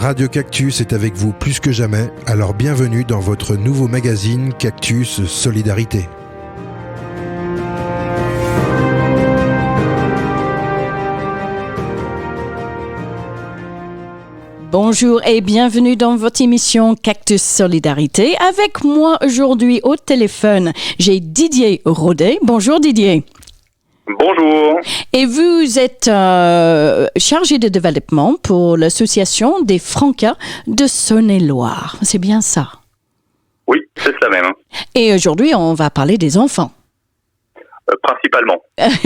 Radio Cactus est avec vous plus que jamais, alors bienvenue dans votre nouveau magazine Cactus Solidarité. Bonjour et bienvenue dans votre émission Cactus Solidarité. Avec moi aujourd'hui au téléphone, j'ai Didier Rodet. Bonjour Didier. Bonjour. Et vous êtes chargé de développement pour l'association des Francas de Saône-et-Loire. C'est bien ça? Oui, c'est ça même. Et aujourd'hui, on va parler des enfants. Principalement.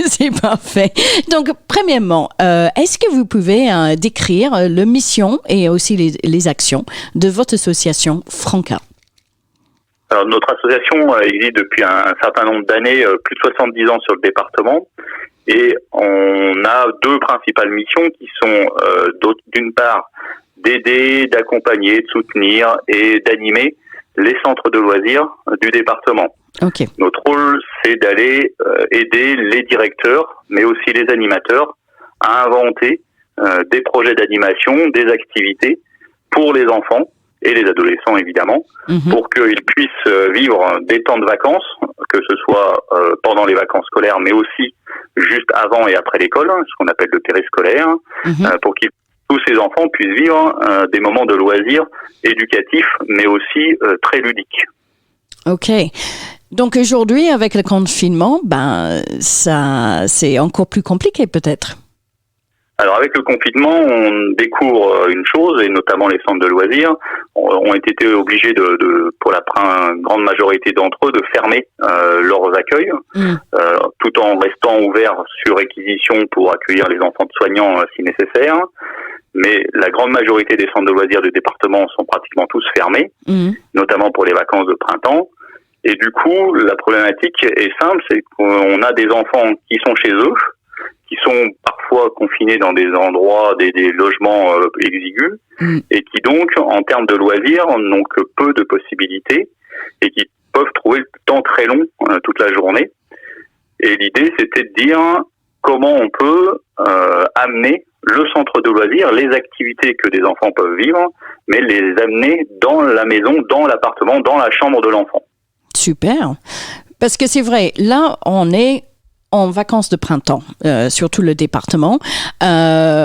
C'est parfait. Donc, premièrement, est-ce que vous pouvez décrire la mission et aussi les actions de votre association Franca? Alors, notre association existe depuis un certain nombre d'années, plus de 70 ans sur le département, et on a deux principales missions qui sont d'une part d'aider, d'accompagner, de soutenir et d'animer les centres de loisirs du département. Okay. Notre rôle, c'est d'aller aider les directeurs, mais aussi les animateurs, à inventer des projets d'animation, des activités pour les enfants et les adolescents évidemment, pour qu'ils puissent vivre des temps de vacances, que ce soit pendant les vacances scolaires, mais aussi juste avant et après l'école, ce qu'on appelle le périscolaire, pour que tous ces enfants puissent vivre des moments de loisirs éducatifs, mais aussi très ludiques. Ok. Donc aujourd'hui, avec le confinement, ça c'est encore plus compliqué peut-être. Alors avec le confinement, on découvre une chose, et notamment les centres de loisirs ont été obligés pour la grande majorité d'entre eux, de fermer leurs accueils, tout en restant ouverts sur réquisition pour accueillir les enfants de soignants si nécessaire. Mais la grande majorité des centres de loisirs du département sont pratiquement tous fermés, notamment pour les vacances de printemps. Et du coup, la problématique est simple, c'est qu'on a des enfants qui sont chez eux, qui sont parfois confinés dans des endroits, des logements exigus, et qui donc, en termes de loisirs, n'ont que peu de possibilités, et qui peuvent trouver le temps très long toute la journée. Et l'idée, c'était de dire comment on peut amener le centre de loisirs, les activités que des enfants peuvent vivre, mais les amener dans la maison, dans l'appartement, dans la chambre de l'enfant. Super. Parce que c'est vrai, là, on est en vacances de printemps, sur tout le département.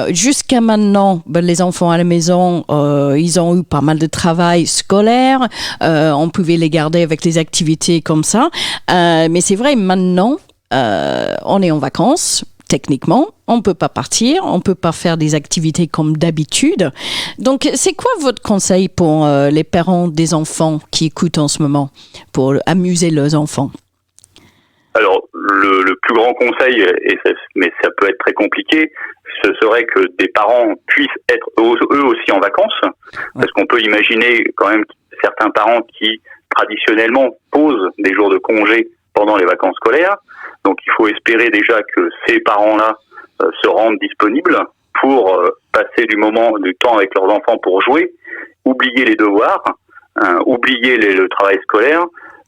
Jusqu'à maintenant, les enfants à la maison, ils ont eu pas mal de travail scolaire. On pouvait les garder avec des activités comme ça. Mais c'est vrai, maintenant, on est en vacances. Techniquement, on ne peut pas partir, on ne peut pas faire des activités comme d'habitude. Donc, c'est quoi votre conseil pour les parents des enfants qui écoutent en ce moment, pour amuser leurs enfants? Alors, le plus grand conseil, mais ça peut être très compliqué, ce serait que des parents puissent être eux aussi en vacances, parce qu'on peut imaginer quand même certains parents qui, traditionnellement, posent des jours de congé pendant les vacances scolaires. Donc, il faut espérer déjà que ces parents-là se rendent disponibles pour passer du temps avec leurs enfants pour jouer, oublier les devoirs, oublier le travail scolaire,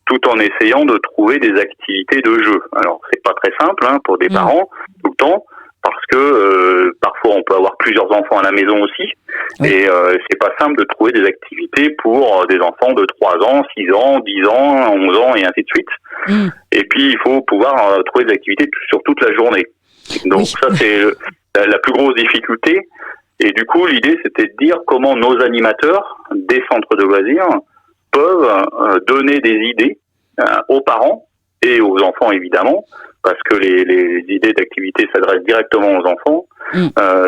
tout en essayant de trouver des activités de jeu. Alors, c'est pas très simple pour des parents tout le temps, parce que parfois on peut avoir plusieurs enfants à la maison aussi, et c'est pas simple de trouver des activités pour des enfants de 3 ans, 6 ans, 10 ans, 11 ans et ainsi de suite. Et puis il faut pouvoir trouver des activités sur toute la journée. Donc ça c'est la plus grosse difficulté. Et du coup l'idée c'était de dire comment nos animateurs des centres de loisirs peuvent donner des idées aux parents et aux enfants évidemment, parce que les idées d'activité s'adressent directement aux enfants,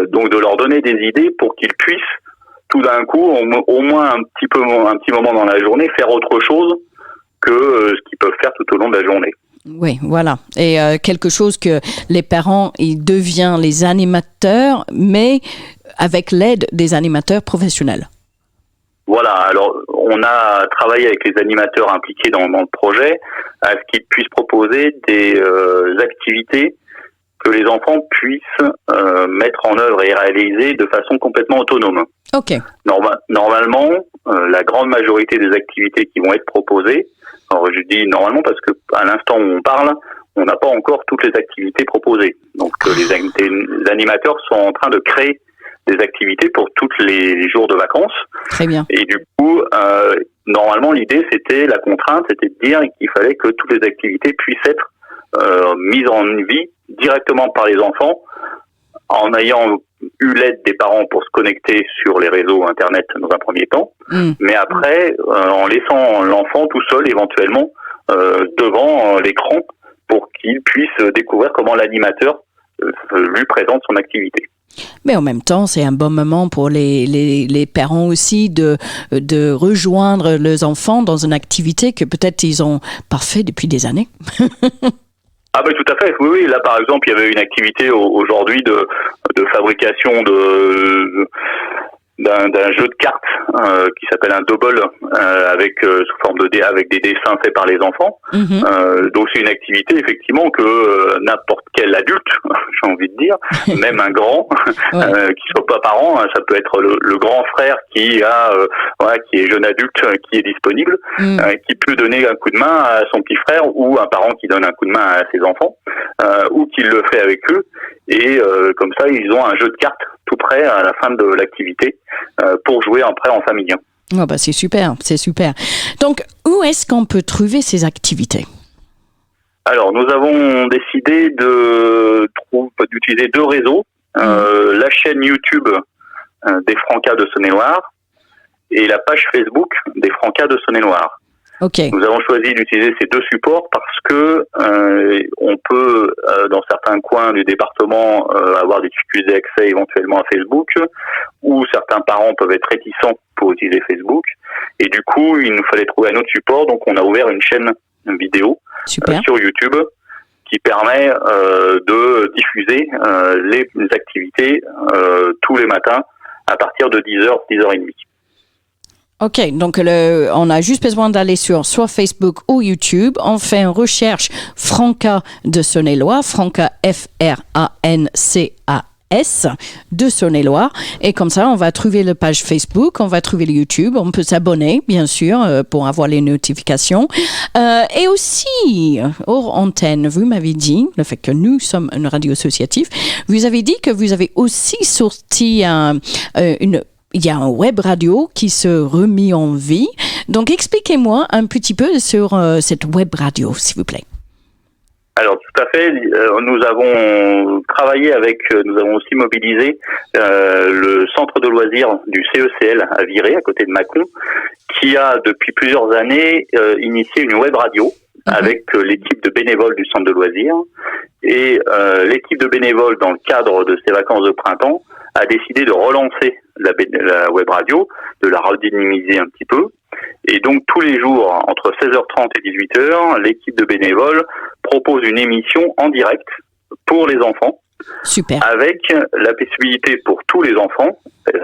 donc de leur donner des idées pour qu'ils puissent tout d'un coup, au moins un petit moment dans la journée, faire autre chose que ce qu'ils peuvent faire tout au long de la journée. Oui, voilà. Et quelque chose que les parents, ils deviennent les animateurs, mais avec l'aide des animateurs professionnels. Voilà, alors on a travaillé avec les animateurs impliqués dans le projet à ce qu'ils puissent proposer des activités que les enfants puissent mettre en œuvre et réaliser de façon complètement autonome. Ok. Normalement, la grande majorité des activités qui vont être proposées, alors je dis normalement parce que à l'instant où on parle, on n'a pas encore toutes les activités proposées. Donc les animateurs sont en train de créer des activités pour tous les jours de vacances. Très bien. Et du coup, normalement, l'idée, la contrainte, c'était de dire qu'il fallait que toutes les activités puissent être mises en vie directement par les enfants, en ayant eu l'aide des parents pour se connecter sur les réseaux Internet dans un premier temps, mais après, en laissant l'enfant tout seul, éventuellement, devant l'écran, pour qu'il puisse découvrir comment l'animateur lui présente son activité. Mais en même temps, c'est un bon moment pour les parents aussi de rejoindre leurs enfants dans une activité que peut-être ils ont pas fait depuis des années. Ah ben tout à fait, oui. Là par exemple, il y avait une activité aujourd'hui de fabrication d'un jeu de cartes qui s'appelle un double avec sous forme avec des dessins faits par les enfants. Donc c'est une activité effectivement que n'importe quel adulte, j'ai envie de dire, même un grand, qui soit pas parent, ça peut être le grand frère qui est jeune adulte, qui est disponible, qui peut donner un coup de main à son petit frère, ou un parent qui donne un coup de main à ses enfants, ou qui le fait avec eux, et comme ça ils ont un jeu de cartes tout prêt à la fin de l'activité pour jouer après en famille. Oh bah c'est super. Donc, où est-ce qu'on peut trouver ces activités ? Alors, nous avons décidé d'utiliser 2 réseaux. La chaîne YouTube des Francas de Saône-et-Loire et la page Facebook des Francas de Saône-et-Loire. Okay. Nous avons choisi d'utiliser ces 2 supports parce que on peut, dans certains coins du département, avoir des difficultés d'accès éventuellement à Facebook, ou certains parents peuvent être réticents pour utiliser Facebook. Et du coup, il nous fallait trouver un autre support, donc on a ouvert une chaîne vidéo sur YouTube qui permet de diffuser les activités tous les matins à partir de 10h, 10h30. OK, donc on a juste besoin d'aller sur soit Facebook ou YouTube. On fait une recherche Francas de Saône-et-Loire, Francas F-R-A-N-C-A-S de Saône-et-Loire. Et comme ça, on va trouver la page Facebook, on va trouver le YouTube. On peut s'abonner, bien sûr, pour avoir les notifications. Et aussi, hors antenne, vous m'avez dit, le fait que nous sommes une radio associative, vous avez dit que vous avez aussi sorti il y a un web radio qui se remet en vie. Donc, expliquez-moi un petit peu sur cette web radio, s'il vous plaît. Alors, tout à fait. Nous avons travaillé nous avons aussi mobilisé le centre de loisirs du CECL à Viré, à côté de Mâcon, qui a depuis plusieurs années initié une web radio avec l'équipe de bénévoles du centre de loisirs. Et l'équipe de bénévoles, dans le cadre de ces vacances de printemps, a décidé de relancer la web radio, de la redynamiser un petit peu. Et donc, tous les jours, entre 16h30 et 18h, l'équipe de bénévoles propose une émission en direct pour les enfants. Super. Avec la possibilité pour tous les enfants,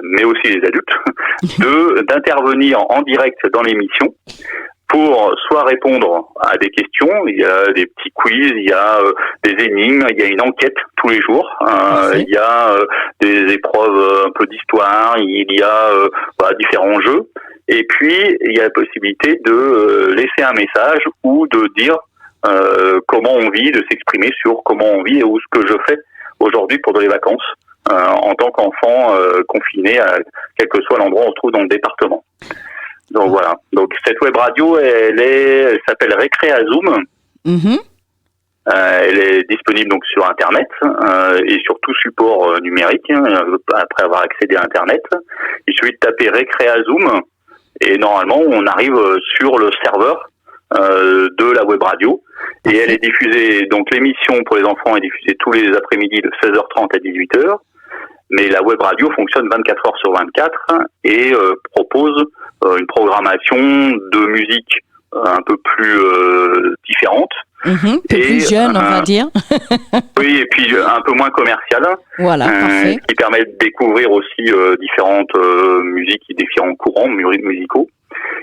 mais aussi les adultes, d'intervenir en direct dans l'émission pour soit répondre à des questions, il y a des petits quiz, il y a des énigmes, il y a une enquête tous les jours, il y a des épreuves un peu d'histoire, il y a différents jeux, et puis il y a la possibilité de laisser un message ou de dire comment on vit, de s'exprimer sur comment on vit et où ce que je fais aujourd'hui pendant les vacances en tant qu'enfant confiné à quel que soit l'endroit où on se trouve dans le département. Donc voilà. Donc cette web radio, elle s'appelle Récréazoom. Elle est disponible donc sur Internet et sur tout support numérique après avoir accédé à Internet. Il suffit de taper Récréazoom et normalement on arrive sur le serveur de la web radio et elle est diffusée. Donc l'émission pour les enfants est diffusée tous les après-midi de 16h30 à 18h. Mais la web radio fonctionne 24 heures sur 24 et propose une programmation de musique un peu plus différente. Plus jeune, on va dire. Oui, et puis un peu moins commerciale. Voilà, parfait. Qui permet de découvrir aussi différentes musiques, différents courants musicaux.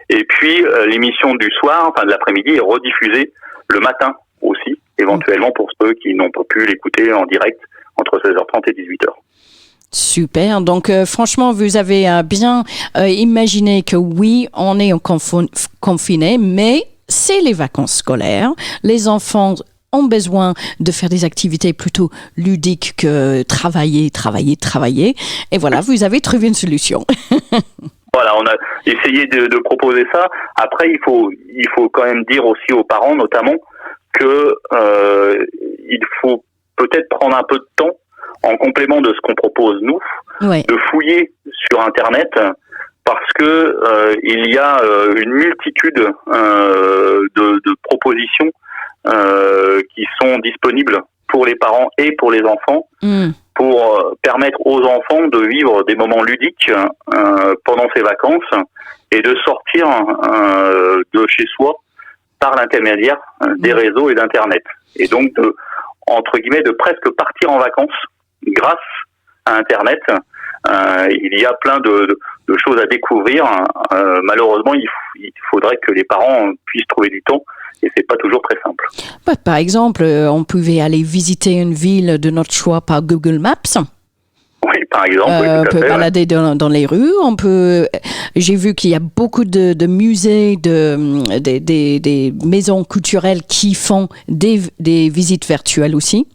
Et puis l'émission du soir, enfin de l'après-midi, est rediffusée le matin aussi, éventuellement pour ceux qui n'ont pas pu l'écouter en direct entre 16h30 et 18h. Super. Donc, franchement, vous avez bien imaginé que oui, on est confiné, mais c'est les vacances scolaires. Les enfants ont besoin de faire des activités plutôt ludiques que travailler. Et voilà, vous avez trouvé une solution. Voilà, on a essayé de proposer ça. Après, il faut quand même dire aussi aux parents, notamment, que il faut peut-être prendre un peu de temps, en complément de ce qu'on propose nous, de fouiller sur Internet, parce que il y a une multitude de propositions qui sont disponibles pour les parents et pour les enfants, pour permettre aux enfants de vivre des moments ludiques pendant ces vacances et de sortir de chez soi par l'intermédiaire des réseaux et d'Internet. Et donc, entre guillemets, de presque partir en vacances grâce à Internet. Il y a plein de choses à découvrir. Malheureusement, il faudrait que les parents puissent trouver du temps. Et c'est pas toujours très simple. Par exemple, on pouvait aller visiter une ville de notre choix par Google Maps. Oui, par exemple. On peut balader dans les rues. J'ai vu qu'il y a beaucoup de musées, des maisons culturelles qui font des visites virtuelles aussi.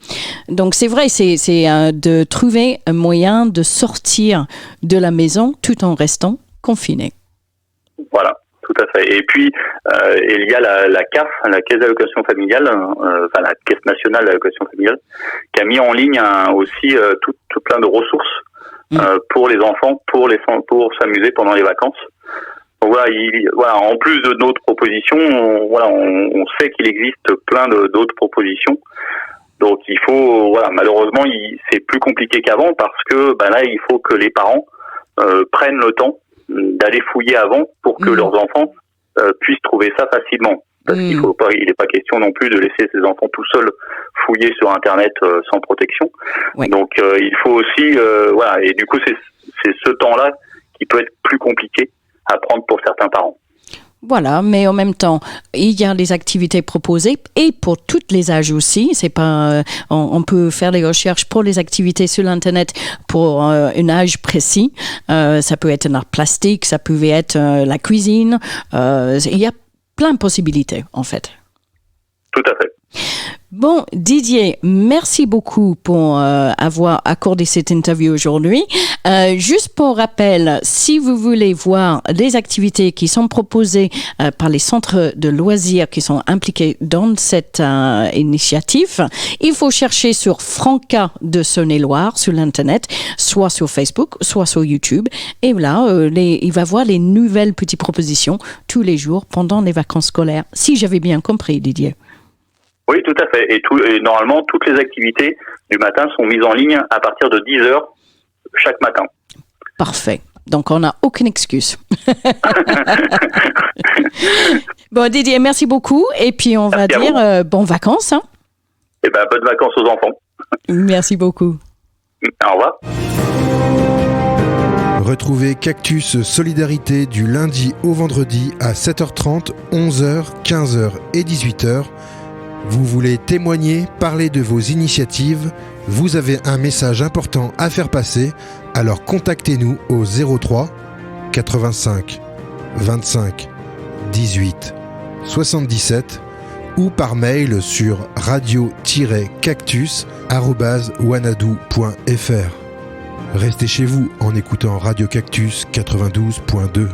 Donc c'est vrai, c'est de trouver un moyen de sortir de la maison tout en restant confiné. Voilà. Tout à fait. Et puis, il y a la CAF, la Caisse d'allocation familiale, la Caisse nationale d'allocation familiale, qui a mis en ligne aussi tout plein de ressources pour les enfants, pour s'amuser pendant les vacances. Donc voilà, en plus de notre proposition, on sait qu'il existe plein d'autres propositions. Donc il faut, malheureusement, c'est plus compliqué qu'avant parce que là, il faut que les parents prennent le temps d'aller fouiller avant pour que leurs enfants puissent trouver ça facilement. Parce qu'il n'est pas question non plus de laisser ces enfants tout seuls fouiller sur Internet sans protection. Ouais. Donc il faut aussi, et du coup c'est ce temps-là qui peut être plus compliqué à prendre pour certains parents. Voilà, mais en même temps, il y a des activités proposées et pour tous les âges aussi. C'est pas, on peut faire des recherches pour les activités sur Internet pour un âge précis. Ça peut être un art plastique, ça pouvait être la cuisine. Il y a plein de possibilités en fait. Tout à fait. Bon, Didier, merci beaucoup pour avoir accordé cette interview aujourd'hui. Juste pour rappel, si vous voulez voir les activités qui sont proposées par les centres de loisirs qui sont impliqués dans cette initiative, il faut chercher sur Franca de Saône-et-Loire sur l'Internet, soit sur Facebook, soit sur YouTube. Et là, il va voir les nouvelles petites propositions tous les jours pendant les vacances scolaires, si j'avais bien compris, Didier. Oui, tout à fait. Et normalement, toutes les activités du matin sont mises en ligne à partir de 10h chaque matin. Parfait. Donc, on n'a aucune excuse. Bon, Didier, merci beaucoup. Et puis, on va dire bonnes vacances. Hein? Eh bien, bonnes vacances aux enfants. Merci beaucoup. Au revoir. Retrouvez Cactus Solidarité du lundi au vendredi à 7h30, 11h, 15h et 18h. Vous voulez témoigner, parler de vos initiatives, vous avez un message important à faire passer, alors contactez-nous au 03 85 25 18 77 ou par mail sur radio-cactus@wanadoo.fr. Restez chez vous en écoutant Radio Cactus 92.2.